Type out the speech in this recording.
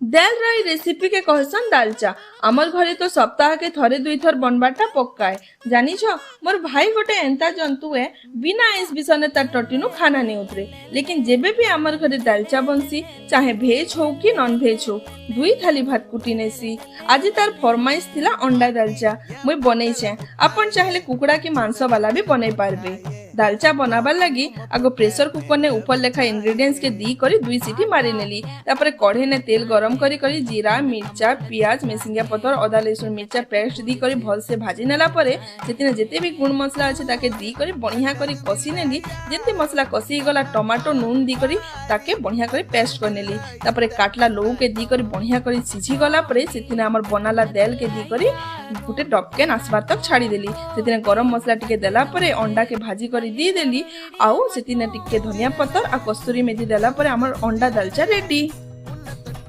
दाल राई रेसिपी के कहसन दालचा आमर घरे तो सप्ताह के थरे दुई थर बनबाटा पक्काए जानी छ मोर भाई गोटे एंता जंतु है बिना आइस बिसने तार टटीनु खाना नहीं उतरे लेकिन जेबे भी आमर घरे दालचा बनसी चाहे भेज हो कि नॉन भेज हो दुई थाली भात कुटी नेसी आज तार फरमाइश थिला अंडा दालचा मुई बनै छे अपन चाहले कुकड़ा की मांस वाला भी बनै पारबे दालचा बनाबार लगी आगो प्रेशर कुकर ने ऊपर लेखा इंग्रेडिएंट्स के दी करी दुई सीटी मारी नेली तापरे कढ़े ने तेल गरम करी करी जीरा मिर्चा पियाज मेसिंगा पतर अदा लहसुन मिर्चा पेस्ट दी करी भल से भाजी नेला परे सेतिने जेते भी गुण मसला अछि ताके दी करी बढ़िया करी कसी नेली जेते मसला कसी गला टमाटो नून दी करी ताके बढ़िया करी पेस्ट कर नेली तापरे काटला लोऊ के दी करी बढ़िया करी सिझी गला परे सेतिने हमर बनाला दाल के दी करी गुटे डबके नासबार तक छाड़ी देली सेतिने गरम मसला टिके देला परे अंडा के भाजी करी दी देली आउ सेतिने टिके धनिया पतर आ कस्तूरी मेथी देला परे हमर अंडा दालचा रेडी।